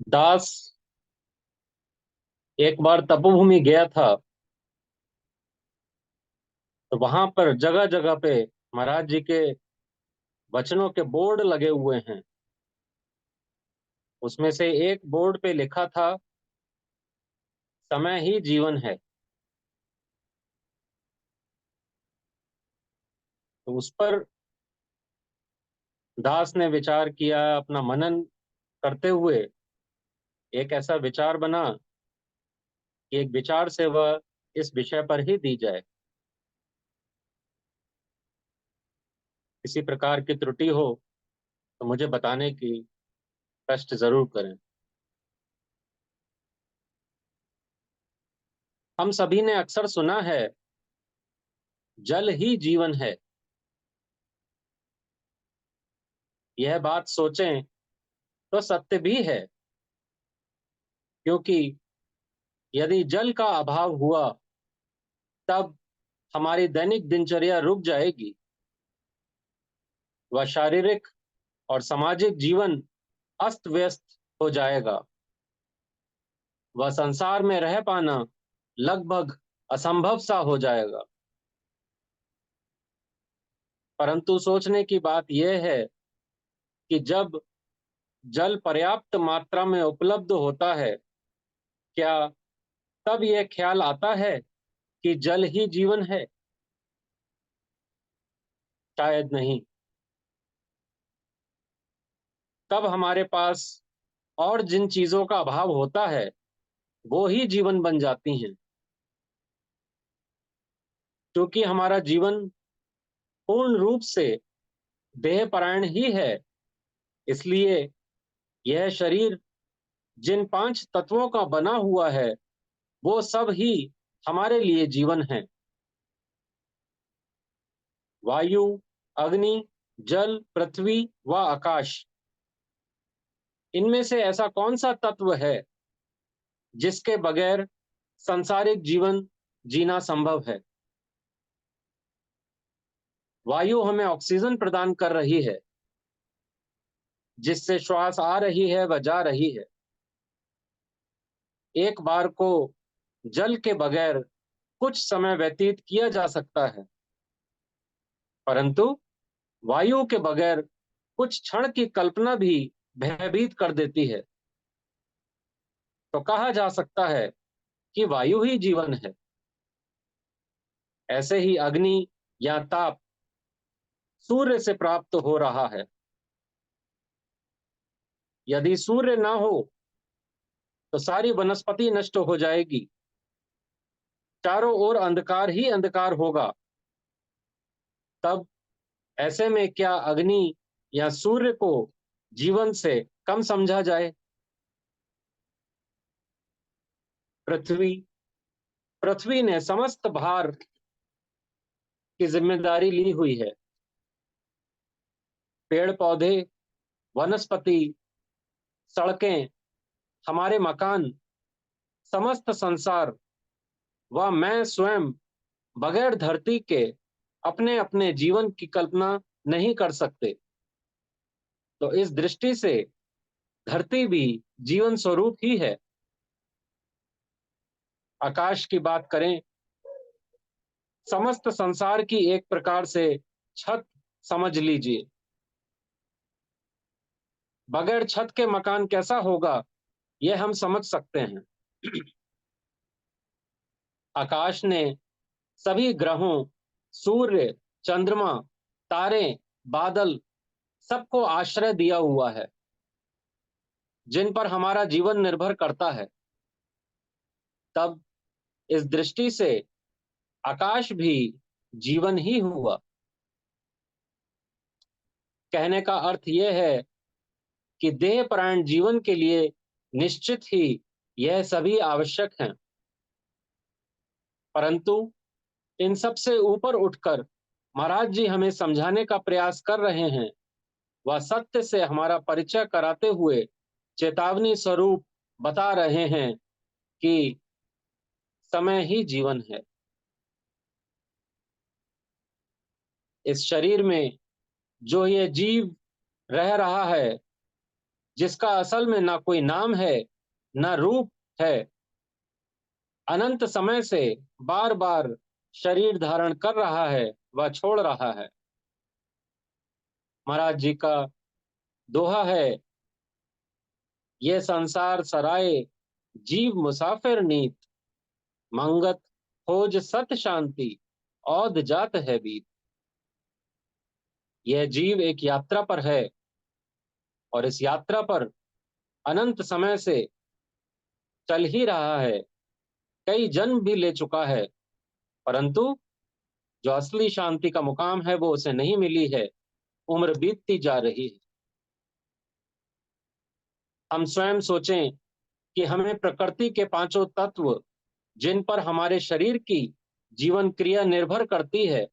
दास एक बार तपोभूमि गया था। तो वहां पर जगह जगह पे महाराज जी के वचनों के बोर्ड लगे हुए हैं। उसमें से एक बोर्ड पे लिखा था, समय ही जीवन है। तो उस पर दास ने विचार किया, अपना मनन करते हुए एक ऐसा विचार बना कि एक विचार से वह इस विषय पर ही दी जाए। किसी प्रकार की त्रुटि हो तो मुझे बताने की कष्ट जरूर करें। हम सभी ने अक्सर सुना है, जल ही जीवन है। यह बात सोचें तो सत्य भी है, क्योंकि यदि जल का अभाव हुआ तब हमारी दैनिक दिनचर्या रुक जाएगी। वह शारीरिक और सामाजिक जीवन अस्त व्यस्त हो जाएगा। वह संसार में रह पाना लगभग असंभव सा हो जाएगा। परंतु सोचने की बात यह है कि जब जल पर्याप्त मात्रा में उपलब्ध होता है, क्या तब यह ख्याल आता है कि जल ही जीवन है? शायद नहीं। तब हमारे पास और जिन चीजों का अभाव होता है वो ही जीवन बन जाती हैं। क्योंकि हमारा जीवन पूर्ण रूप से देहपरायण ही है, इसलिए यह शरीर जिन पांच तत्वों का बना हुआ है वो सब ही हमारे लिए जीवन है। वायु, अग्नि, जल, पृथ्वी व आकाश, इनमें से ऐसा कौन सा तत्व है जिसके बगैर सांसारिक जीवन जीना संभव है? वायु हमें ऑक्सीजन प्रदान कर रही है, जिससे श्वास आ रही है व जा रही है। एक बार को जल के बगैर कुछ समय व्यतीत किया जा सकता है, परंतु वायु के बगैर कुछ क्षण की कल्पना भी भयभीत कर देती है। तो कहा जा सकता है कि वायु ही जीवन है। ऐसे ही अग्नि या ताप सूर्य से प्राप्त हो रहा है। यदि सूर्य ना हो तो सारी वनस्पति नष्ट हो जाएगी। चारों ओर अंधकार ही अंधकार होगा। तब ऐसे में क्या अग्नि या सूर्य को जीवन से कम समझा जाए? पृथ्वी पृथ्वी ने समस्त भार की जिम्मेदारी ली हुई है। पेड़ पौधे, वनस्पति, सड़कें, हमारे मकान, समस्त संसार व मैं स्वयं बगैर धरती के अपने अपने जीवन की कल्पना नहीं कर सकते। तो इस दृष्टि से धरती भी जीवन स्वरूप ही है। आकाश की बात करें, समस्त संसार की एक प्रकार से छत समझ लीजिए। बगैर छत के मकान कैसा होगा यह हम समझ सकते हैं। आकाश ने सभी ग्रहों, सूर्य, चंद्रमा, तारे, बादल सबको आश्रय दिया हुआ है, जिन पर हमारा जीवन निर्भर करता है। तब इस दृष्टि से आकाश भी जीवन ही हुआ। कहने का अर्थ यह है कि देहपरायण जीवन के लिए निश्चित ही यह सभी आवश्यक हैं। परंतु इन सब से ऊपर उठकर महाराज जी हमें समझाने का प्रयास कर रहे हैं। वह सत्य से हमारा परिचय कराते हुए चेतावनी स्वरूप बता रहे हैं कि समय ही जीवन है। इस शरीर में जो ये जीव रह रहा है, जिसका असल में ना कोई नाम है, ना रूप है, अनंत समय से बार-बार शरीर धारण कर रहा है, वह छोड़ रहा है। महाराज जी का दोहा है, ये संसार सराय जीव मुसाफिर नीत, मंगत खोज सत शांति औध जात है बीत। यह जीव एक यात्रा पर है और इस यात्रा पर अनंत समय से चल ही रहा है, कई जन्म भी ले चुका है, परंतु जो असली शांति का मुकाम है वो उसे नहीं मिली है। उम्र बीतती जा रही है। हम स्वयं सोचें कि हमें प्रकृति के पांचों तत्व, जिन पर हमारे शरीर की जीवन क्रिया निर्भर करती है,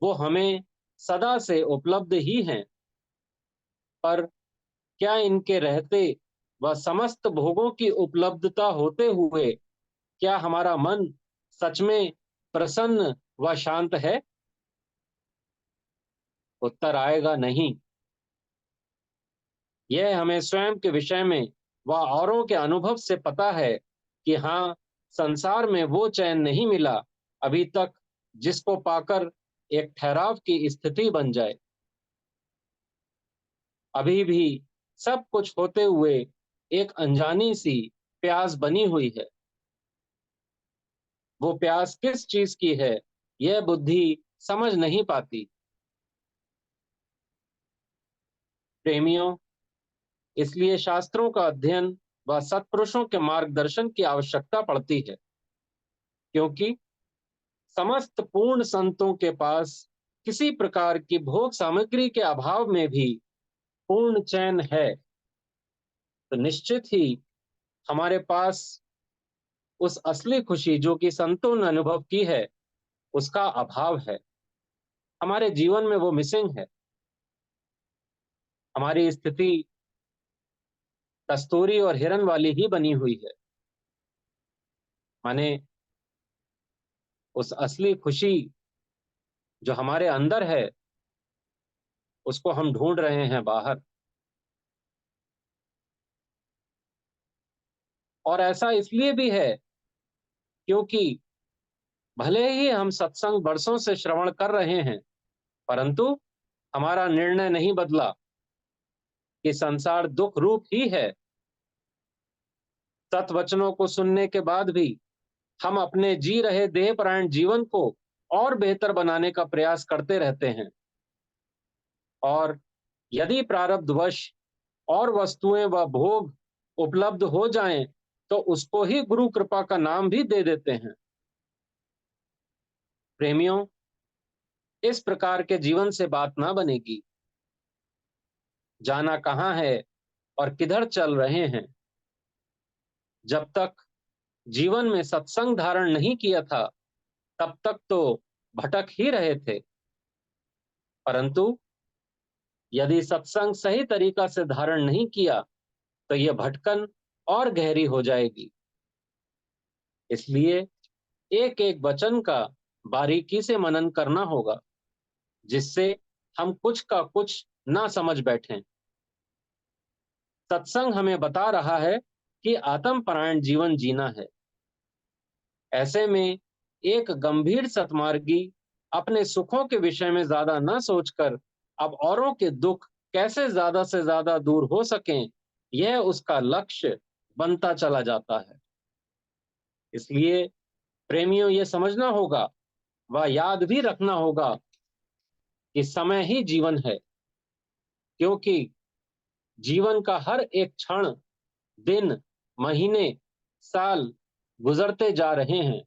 वो हमें सदा से उपलब्ध ही हैं। पर क्या इनके रहते व समस्त भोगों की उपलब्धता होते हुए क्या हमारा मन सच में प्रसन्न व शांत है? उत्तर आएगा नहीं। यह हमें स्वयं के विषय में व औरों के अनुभव से पता है कि हाँ, संसार में वो चैन नहीं मिला अभी तक जिसको पाकर एक ठहराव की स्थिति बन जाए। अभी भी सब कुछ होते हुए एक अनजानी सी प्यास बनी हुई है। वो प्यास किस चीज की है, यह बुद्धि समझ नहीं पाती। प्रेमियों, इसलिए शास्त्रों का अध्ययन व सत्पुरुषों के मार्गदर्शन की आवश्यकता पड़ती है, क्योंकि समस्त पूर्ण संतों के पास किसी प्रकार की भोग सामग्री के अभाव में भी पूर्ण चैन है। तो निश्चित ही हमारे पास उस असली खुशी जो कि संतों ने अनुभव की है, उसका अभाव है। हमारे जीवन में वो मिसिंग है। हमारी स्थिति कस्तूरी और हिरन वाली ही बनी हुई है। माने उस असली खुशी जो हमारे अंदर है, उसको हम ढूंढ रहे हैं बाहर। और ऐसा इसलिए भी है क्योंकि भले ही हम सत्संग बरसों से श्रवण कर रहे हैं, परंतु हमारा निर्णय नहीं बदला कि संसार दुख रूप ही है। सत वचनों को सुनने के बाद भी हम अपने जी रहे देहपरायण जीवन को और बेहतर बनाने का प्रयास करते रहते हैं। और यदि प्रारब्धवश और वस्तुएं व भोग उपलब्ध हो जाएं, तो उसको ही गुरु कृपा का नाम भी दे देते हैं। प्रेमियों, इस प्रकार के जीवन से बात ना बनेगी। जाना कहाँ है और किधर चल रहे हैं? जब तक जीवन में सत्संग धारण नहीं किया था, तब तक तो भटक ही रहे थे। परंतु यदि सत्संग सही तरीका से धारण नहीं किया, तो यह भटकन और गहरी हो जाएगी। इसलिए एक एक वचन का बारीकी से मनन करना होगा, जिससे हम कुछ का कुछ ना समझ बैठें। सत्संग हमें बता रहा है कि आत्म परायण जीवन जीना है। ऐसे में एक गंभीर सतमार्गी अपने सुखों के विषय में ज्यादा न सोचकर अब औरों के दुख कैसे ज्यादा से ज्यादा दूर हो सकें, यह उसका लक्ष्य बनता चला जाता है। इसलिए प्रेमियों, ये समझना होगा व याद भी रखना होगा कि समय ही जीवन है, क्योंकि जीवन का हर एक क्षण, दिन, महीने, साल गुजरते जा रहे हैं।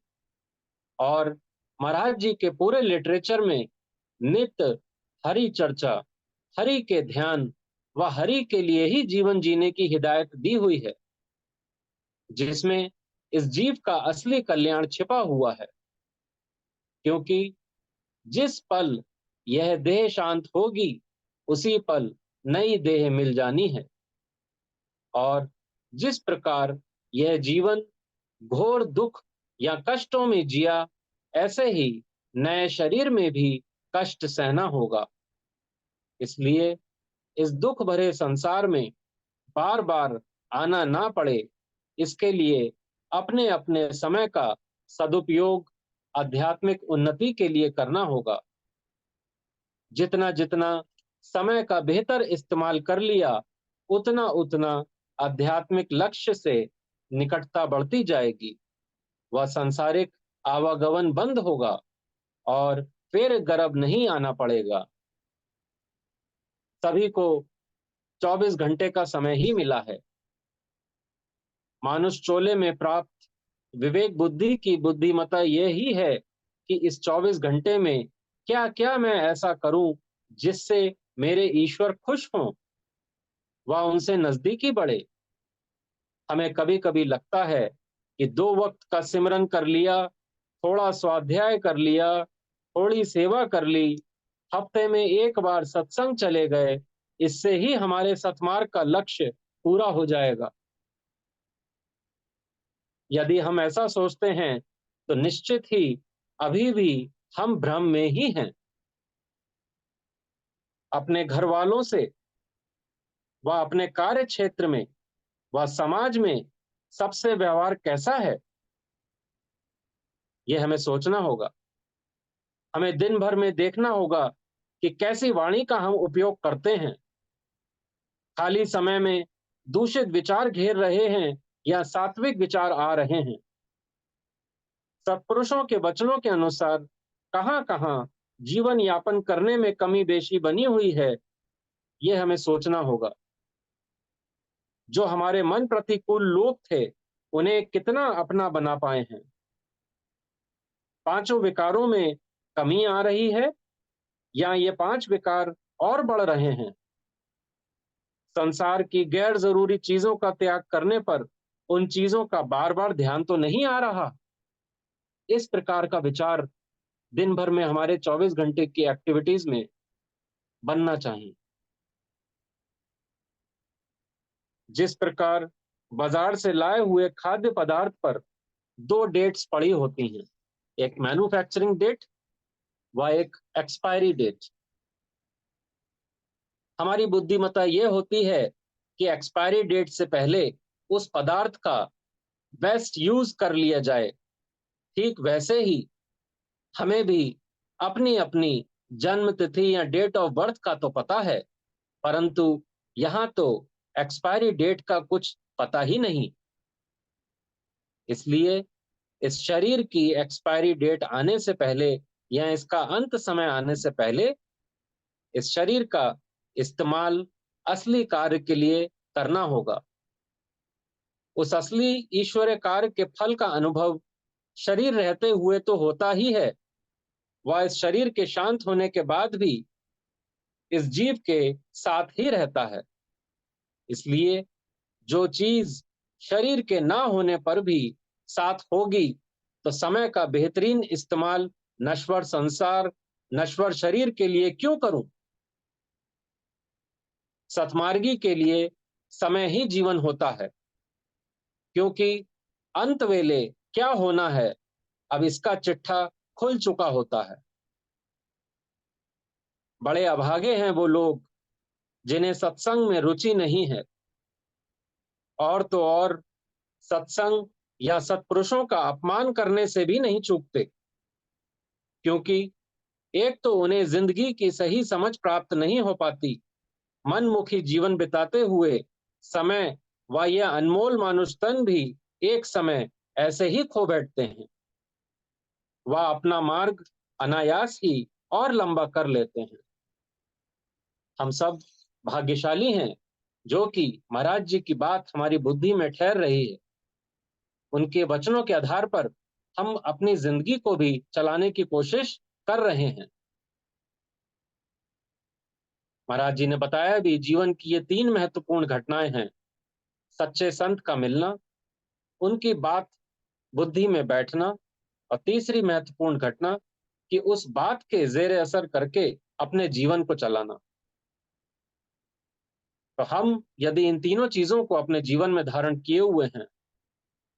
और महाराज जी के पूरे लिटरेचर में नित्य हरि चर्चा, हरि के ध्यान व हरि के लिए ही जीवन जीने की हिदायत दी हुई है, जिसमें इस जीव का असली कल्याण छिपा हुआ है। क्योंकि जिस पल यह देह शांत होगी, उसी पल नई देह मिल जानी है। और जिस प्रकार यह जीवन घोर दुख या कष्टों में जिया, ऐसे ही नए शरीर में भी कष्ट सहना होगा। इसलिए इस दुख भरे संसार में बार बार आना ना पड़े, इसके लिए अपने अपने समय का सदुपयोग आध्यात्मिक उन्नति के लिए करना होगा। जितना जितना समय का बेहतर इस्तेमाल कर लिया, उतना उतना आध्यात्मिक लक्ष्य से निकटता बढ़ती जाएगी। वह सांसारिक आवागमन बंद होगा और फिर गर्भ नहीं आना पड़ेगा। सभी को 24 घंटे का समय ही मिला है। मानुष चोले में प्राप्त विवेक बुद्धि की बुद्धिमत्ता ये ही है कि इस 24 घंटे में क्या क्या मैं ऐसा करूं जिससे मेरे ईश्वर खुश हों, वह उनसे नजदीकी बढ़े। हमें कभी कभी लगता है कि 2 वक्त का सिमरन कर लिया, थोड़ा स्वाध्याय कर लिया, थोड़ी सेवा कर ली, हफ्ते में एक बार सत्संग चले गए, इससे ही हमारे सतमार्ग का लक्ष्य पूरा हो जाएगा। यदि हम ऐसा सोचते हैं तो निश्चित ही अभी भी हम भ्रम में ही हैं। अपने घर वालों से व अपने कार्य क्षेत्र में व समाज में सबसे व्यवहार कैसा है, यह हमें सोचना होगा। हमें दिन भर में देखना होगा कि कैसी वाणी का हम उपयोग करते हैं। खाली समय में दूषित विचार घेर रहे हैं या सात्विक विचार आ रहे हैं। सत्पुरुषों के वचनों के अनुसार कहाँ कहाँ जीवन यापन करने में कमी बेशी बनी हुई है, यह हमें सोचना होगा। जो हमारे मन प्रतिकूल लोग थे, उन्हें कितना अपना बना पाए हैं। पांचों विकारों में कमी आ रही है या ये 5 विकार और बढ़ रहे हैं। संसार की गैर जरूरी चीजों का त्याग करने पर उन चीजों का बार बार ध्यान तो नहीं आ रहा। इस प्रकार का विचार दिन भर में हमारे 24 घंटे की एक्टिविटीज में बनना चाहिए। जिस प्रकार बाजार से लाए हुए खाद्य पदार्थ पर 2 डेट्स पड़ी होती हैं, एक मैन्युफैक्चरिंग डेट व एक एक्सपायरी डेट। हमारी बुद्धिमत्ता यह होती है कि एक्सपायरी डेट से पहले उस पदार्थ का बेस्ट यूज कर लिया जाए। ठीक वैसे ही हमें भी अपनी अपनी जन्म तिथि या डेट ऑफ बर्थ का तो पता है, परंतु यहाँ तो एक्सपायरी डेट का कुछ पता ही नहीं। इसलिए इस शरीर की एक्सपायरी डेट आने से पहले या इसका अंत समय आने से पहले इस शरीर का इस्तेमाल असली कार्य के लिए करना होगा। उस असली ईश्वरीय कार्य के फल का अनुभव शरीर रहते हुए तो होता ही है, वह इस शरीर के शांत होने के बाद भी इस जीव के साथ ही रहता है। इसलिए जो चीज शरीर के ना होने पर भी साथ होगी, तो समय का बेहतरीन इस्तेमाल नश्वर संसार, नश्वर शरीर के लिए क्यों करूं। सतमार्गी के लिए समय ही जीवन होता है, क्योंकि अंत वेले क्या होना है, अब इसका चिट्ठा खुल चुका होता है। बड़े अभागे हैं वो लोग जिन्हें सत्संग में रुचि नहीं है, और तो और सत्संग या सत्पुरुषों का अपमान करने से भी नहीं चूकते। क्योंकि एक तो उन्हें जिंदगी की सही समझ प्राप्त नहीं हो पाती, मनमुखी जीवन बिताते हुए समय व यह अनमोल मानुष तन भी एक समय ऐसे ही खो बैठते हैं। वह अपना मार्ग अनायास ही और लंबा कर लेते हैं। हम सब भाग्यशाली हैं जो कि महाराज जी की बात हमारी बुद्धि में ठहर रही है। उनके वचनों के आधार पर हम अपनी जिंदगी को भी चलाने की कोशिश कर रहे हैं। महाराज जी ने बताया भी, जीवन की ये 3 महत्वपूर्ण घटनाएं हैं। सच्चे संत का मिलना, उनकी बात बुद्धि में बैठना, और तीसरी महत्वपूर्ण घटना कि उस बात के जेर असर करके अपने जीवन को चलाना। तो हम यदि इन तीनों चीजों को अपने जीवन में धारण किए हुए हैं,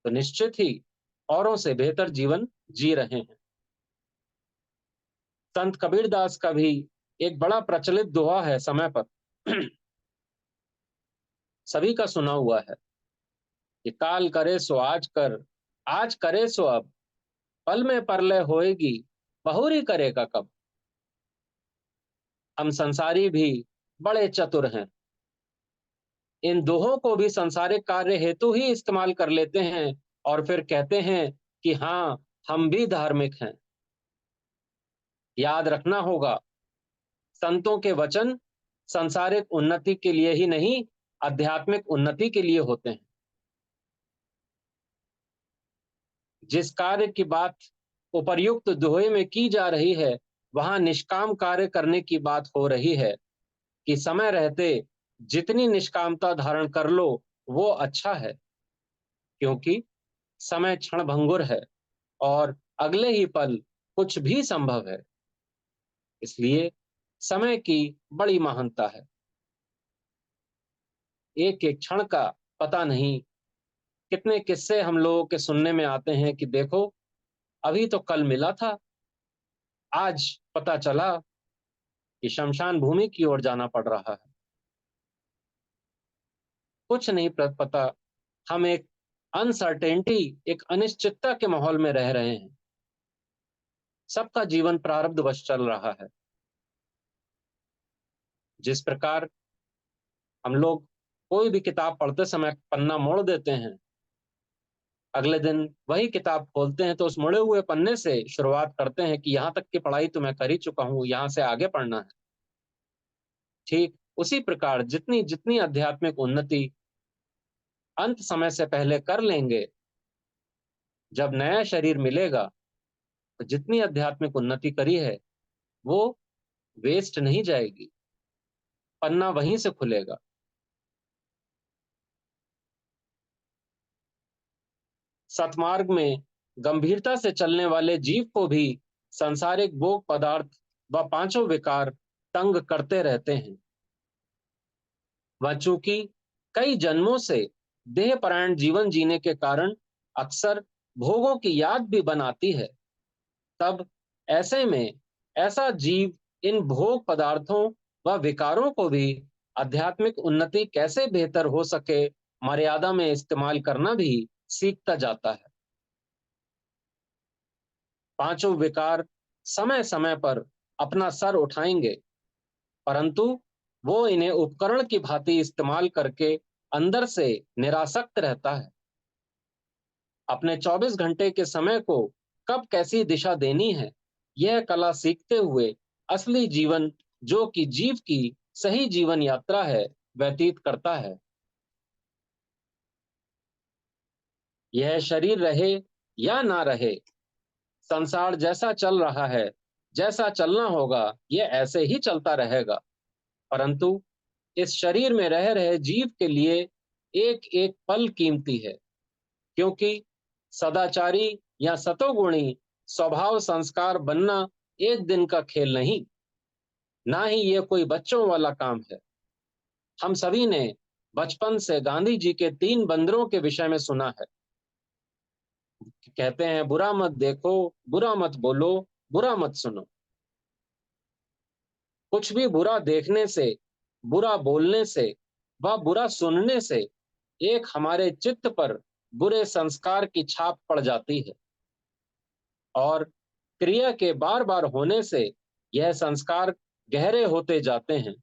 तो निश्चित ही औरों से बेहतर जीवन जी रहे हैं। संत कबीरदास का भी एक बड़ा प्रचलित दोहा है समय पर सभी का सुना हुआ है कि काल करे सो आज कर, आज करे सो अब, पल में परलय होएगी, बहुरी करेगा कब। हम संसारी भी बड़े चतुर हैं, इन दोहों को भी संसारिक कार्य हेतु ही इस्तेमाल कर लेते हैं और फिर कहते हैं कि हाँ, हम भी धार्मिक हैं। याद रखना होगा, संतों के वचन संसारिक उन्नति के लिए ही नहीं, आध्यात्मिक उन्नति के लिए होते हैं। जिस कार्य की बात उपर्युक्त दोहे में की जा रही है, वहां निष्काम कार्य करने की बात हो रही है कि समय रहते जितनी निष्कामता धारण कर लो, वो अच्छा है, क्योंकि समय क्षणभंगुर है और अगले ही पल कुछ भी संभव है। इसलिए समय की बड़ी महानता है। एक एक क्षण का पता नहीं। कितने किस्से हम लोगों के सुनने में आते हैं कि देखो, अभी तो कल मिला था, आज पता चला कि शमशान भूमि की ओर जाना पड़ रहा है। कुछ नहीं पता। हम एक अनसर्टेनिटी, एक अनिश्चितता के माहौल में रह रहे हैं। सबका जीवन प्रारब्धवश चल रहा है। जिस प्रकार हम लोग कोई भी किताब पढ़ते समय पन्ना मोड़ देते हैं, अगले दिन वही किताब खोलते हैं तो उस मुड़े हुए पन्ने से शुरुआत करते हैं कि यहाँ तक की पढ़ाई तो मैं कर ही चुका हूँ, यहाँ से आगे पढ़ना है। ठीक उसी प्रकार जितनी जितनी आध्यात्मिक उन्नति अंत समय से पहले कर लेंगे, जब नया शरीर मिलेगा तो जितनी आध्यात्मिक उन्नति करी है वो वेस्ट नहीं जाएगी, पन्ना वहीं से खुलेगा। सतमार्ग में गंभीरता से चलने वाले जीव को भी सांसारिक भोग पदार्थ व पांचों विकार तंग करते रहते हैं। वह चूंकि कई जन्मों से देहपरायण जीवन जीने के कारण अक्सर भोगों की याद भी बनाती है। तब ऐसे में ऐसा जीव इन भोग पदार्थों व विकारों को भी आध्यात्मिक उन्नति कैसे बेहतर हो सके, मर्यादा में इस्तेमाल करना भी सीखता जाता है। पांचों विकार समय समय पर अपना सर उठाएंगे, परंतु वो इन्हें उपकरण की भांति इस्तेमाल करके अंदर से निरासक्त रहता है। अपने 24 घंटे के समय को कब कैसी दिशा देनी है, यह कला सीखते हुए असली जीवन, जो कि जीव की सही जीवन यात्रा है, व्यतीत करता है। यह शरीर रहे या ना रहे, संसार जैसा चल रहा है, जैसा चलना होगा, यह ऐसे ही चलता रहेगा। परंतु इस शरीर में रह रहे जीव के लिए एक एक पल कीमती है, क्योंकि सदाचारी या सतोगुणी स्वभाव संस्कार बनना एक दिन का खेल नहीं, ना ही ये कोई बच्चों वाला काम है। हम सभी ने बचपन से गांधी जी के 3 बंदरों के विषय में सुना है। कहते हैं, बुरा मत देखो, बुरा मत बोलो, बुरा मत सुनो। कुछ भी बुरा देखने से, बुरा बोलने से व बुरा सुनने से एक हमारे चित्त पर बुरे संस्कार की छाप पड़ जाती है और क्रिया के बार बार होने से यह संस्कार गहरे होते जाते हैं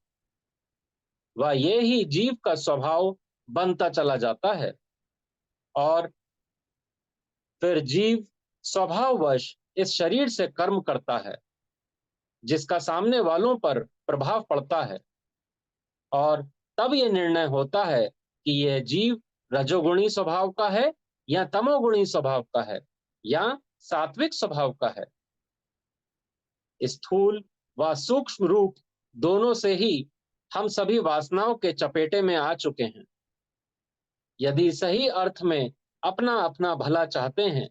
व ये ही जीव का स्वभाव बनता चला जाता है और फिर जीव स्वभाववश इस शरीर से कर्म करता है, जिसका सामने वालों पर प्रभाव पड़ता है और तब यह निर्णय होता है कि यह जीव रजोगुणी स्वभाव का है या तमोगुणी स्वभाव का है या सात्विक स्वभाव का है। स्थूल व सूक्ष्म रूप दोनों से ही हम सभी वासनाओं के चपेटे में आ चुके हैं। यदि सही अर्थ में अपना अपना भला चाहते हैं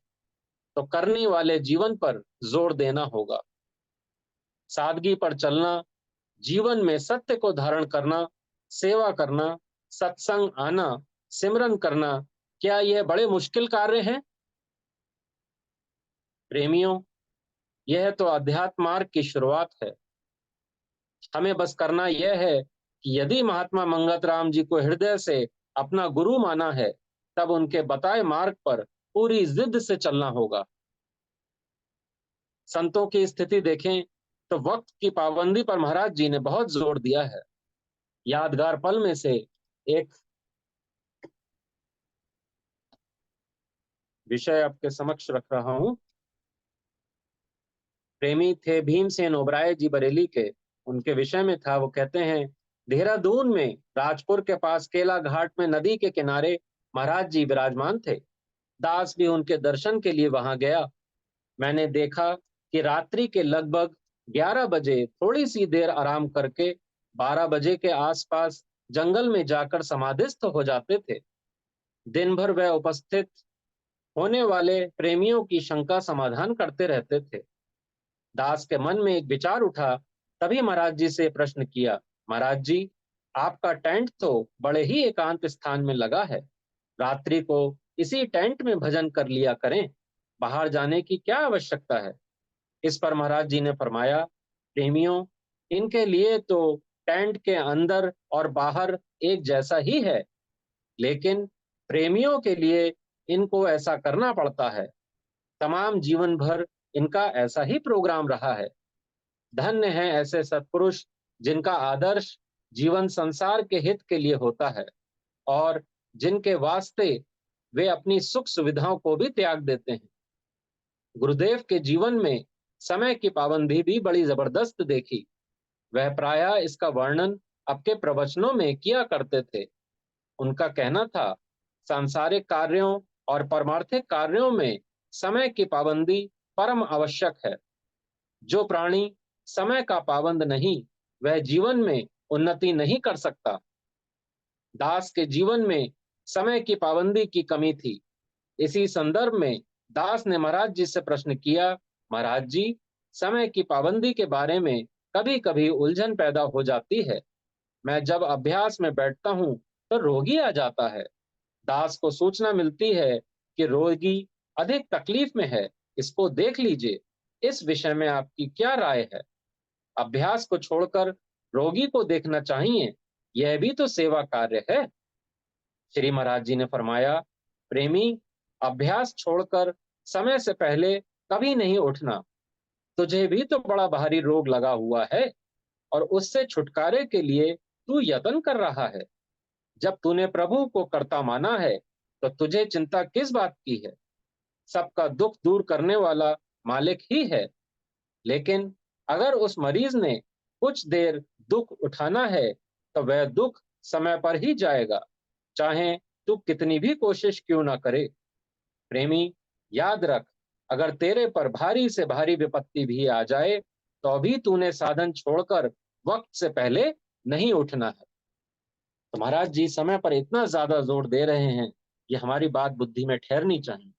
तो करने वाले जीवन पर जोर देना होगा। सादगी पर चलना, जीवन में सत्य को धारण करना, सेवा करना, सत्संग आना, सिमरन करना, क्या यह बड़े मुश्किल कार्य हैं? प्रेमियों, यह तो अध्यात्म मार्ग की शुरुआत है। हमें बस करना यह है कि यदि महात्मा मंगत राम जी को हृदय से अपना गुरु माना है, तब उनके बताए मार्ग पर पूरी जिद से चलना होगा। संतों की स्थिति देखें तो वक्त की पाबंदी पर महाराज जी ने बहुत जोर दिया है। यादगार पल में से एक विषय आपके समक्ष रख रहा हूं। प्रेमी थे भीमसेन ओबराय जी बरेली के, उनके विषय में था। वो कहते हैं, देहरादून में राजपुर के पास केला घाट में नदी के किनारे महाराज जी विराजमान थे। दास भी उनके दर्शन के लिए वहां गया। मैंने देखा कि रात्रि के लगभग 11 बजे थोड़ी सी देर आराम करके 12 बजे के आसपास जंगल में जाकर समाधिस्थ हो जाते थे। दिन भर वह उपस्थित होने वाले प्रेमियों की शंका समाधान करते रहते थे। दास के मन में एक विचार उठा। तभी महाराज जी से प्रश्न किया, महाराज जी, आपका टेंट तो बड़े ही एकांत स्थान में लगा है। रात्रि को इसी टेंट में भजन कर लिया करें, बाहर जाने की क्या आवश्यकता है। इस पर महाराज जी ने फरमाया, प्रेमियों, इनके लिए तो टेंट के अंदर और बाहर एक जैसा ही है, लेकिन प्रेमियों के लिए इनको ऐसा करना पड़ता है। तमाम जीवन भर इनका ऐसा ही प्रोग्राम रहा है। धन्य है ऐसे सत्पुरुष जिनका आदर्श जीवन संसार के हित के लिए होता है और जिनके वास्ते वे अपनी सुख सुविधाओं को भी त्याग देते हैं। गुरुदेव के जीवन में समय की पाबंदी भी बड़ी जबरदस्त देखी। वह प्रायः इसका वर्णन आपके प्रवचनों में किया करते थे। उनका कहना था, सांसारिक कार्यों और परमार्थिक कार्यों में समय की पाबंदी परम आवश्यक है। जो प्राणी समय का पाबंद नहीं, वह जीवन में उन्नति नहीं कर सकता। दास के जीवन में समय की पाबंदी की कमी थी। इसी संदर्भ में दास ने महाराज जी से प्रश्न किया, महाराज जी, समय की पाबंदी के बारे में कभी कभी उलझन पैदा हो जाती है। मैं जब अभ्यास में बैठता हूँ तो रोगी आ जाता है। दास को सूचना मिलती है कि रोगी अधिक तकलीफ में है, इसको देख लीजिए। इस विषय में आपकी क्या राय है? अभ्यास को छोड़कर रोगी को देखना चाहिए, यह भी तो सेवा कार्य है। श्री महाराज जी ने फरमाया, प्रेमी, अभ्यास छोड़कर समय से पहले कभी नहीं उठना। तुझे भी तो बड़ा भारी रोग लगा हुआ है और उससे छुटकारे के लिए तू यत्न कर रहा है। जब तूने प्रभु को कर्ता माना है, तो तुझे चिंता किस बात की है? सबका दुख दूर करने वाला मालिक ही है। लेकिन अगर उस मरीज ने कुछ देर दुख उठाना है, तो वह दुख समय पर ही जाएगा, चाहे तू कितनी भी कोशिश क्यों ना करे। प्रेमी, याद रख, अगर तेरे पर भारी से भारी विपत्ति भी आ जाए, तो भी तूने साधन छोड़कर वक्त से पहले नहीं उठना है। तो महाराज जी समय पर इतना ज्यादा जोर दे रहे हैं, ये हमारी बात बुद्धि में ठहरनी चाहिए।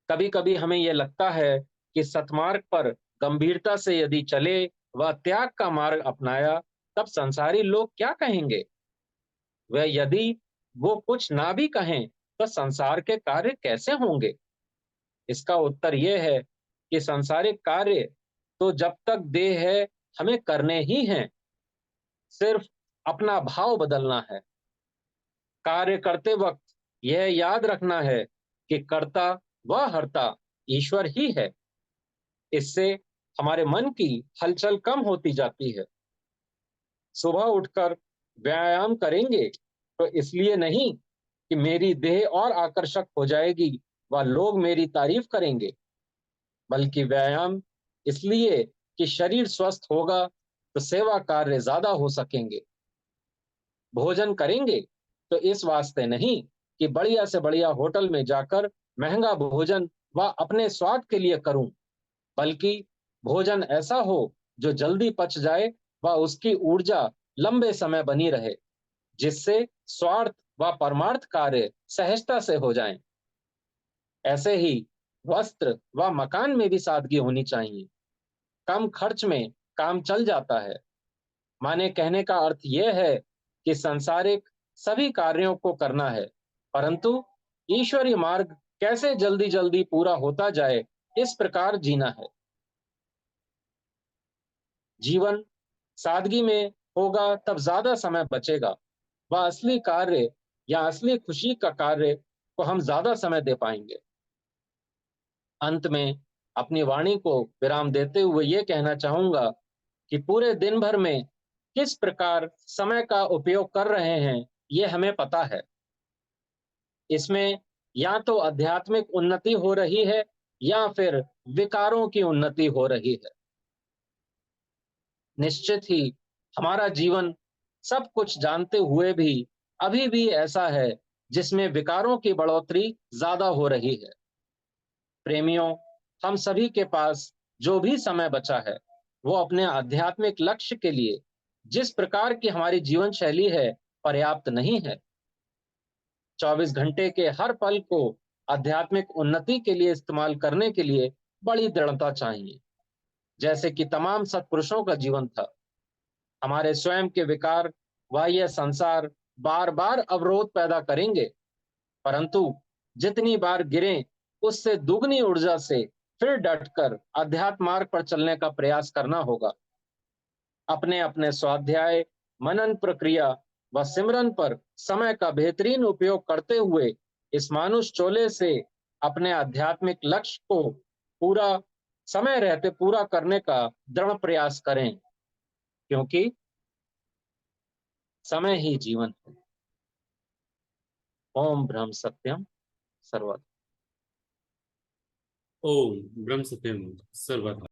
कभी कभी हमें यह लगता है कि सतमार्ग पर गंभीरता से यदि चले व त्याग का मार्ग अपनाया, तब संसारी लोग क्या कहेंगे। वह यदि वो कुछ ना भी कहें, तो संसार के कार्य कैसे होंगे। इसका उत्तर यह है कि संसारिक कार्य तो जब तक देह है हमें करने ही हैं। सिर्फ अपना भाव बदलना है। कार्य करते वक्त यह याद रखना है कि कर्ता व हर्ता ईश्वर ही है। इससे हमारे मन की हलचल कम होती जाती है। सुबह उठकर व्यायाम करेंगे तो इसलिए नहीं कि मेरी देह और आकर्षक हो जाएगी व लोग मेरी तारीफ करेंगे, बल्कि व्यायाम इसलिए कि शरीर स्वस्थ होगा तो सेवा कार्य ज्यादा हो सकेंगे। भोजन करेंगे तो इस वास्ते नहीं कि बढ़िया से बढ़िया होटल में जाकर महंगा भोजन व अपने स्वाद के लिए करूं, बल्कि भोजन ऐसा हो जो जल्दी पच जाए व उसकी ऊर्जा लंबे समय बनी रहे, जिससे स्वार्थ व परमार्थ कार्य सहजता से हो जाएं। ऐसे ही वस्त्र व मकान में भी सादगी होनी चाहिए। कम खर्च में काम चल जाता है। माने कहने का अर्थ यह है कि सांसारिक सभी कार्यों को करना है, परंतु ईश्वरीय मार्ग कैसे जल्दी जल्दी पूरा होता जाए, इस प्रकार जीना है। जीवन सादगी में होगा तब ज्यादा समय बचेगा, वह असली कार्य या असली खुशी का कार्य को हम ज्यादा समय दे पाएंगे। अंत में अपनी वाणी को विराम देते हुए ये कहना चाहूंगा कि पूरे दिन भर में किस प्रकार समय का उपयोग कर रहे हैं, ये हमें पता है। इसमें या तो आध्यात्मिक उन्नति हो रही है या फिर विकारों की उन्नति हो रही है। निश्चित ही हमारा जीवन सब कुछ जानते हुए भी अभी भी ऐसा है जिसमें विकारों की बढ़ोतरी ज्यादा हो रही है। प्रेमियों, हम सभी के पास जो भी समय बचा है, वो अपने आध्यात्मिक लक्ष्य के लिए जिस प्रकार की हमारी जीवन शैली है, पर्याप्त नहीं है। 24 घंटे के हर पल को आध्यात्मिक उन्नति के लिए इस्तेमाल करने के लिए बड़ी दृढ़ता चाहिए, जैसे कि तमाम सत्पुरुषों का जीवन था। हमारे स्वयं के विकार व यह संसार बार बार अवरोध पैदा करेंगे, परंतु जितनी बार गिरें उससे दुगनी ऊर्जा से फिर डटकर अध्यात्म मार्ग पर चलने का प्रयास करना होगा। अपने अपने स्वाध्याय, मनन प्रक्रिया व सिमरन पर समय का बेहतरीन उपयोग करते हुए इस मानुष चोले से अपने आध्यात्मिक लक्ष्य को पूरा समय रहते पूरा करने का दृढ़ प्रयास करें, क्योंकि समय ही जीवन है। ओम ब्रह्म सत्यम सर्वदा। ओम ब्रह्म सत्यम सर्वदा।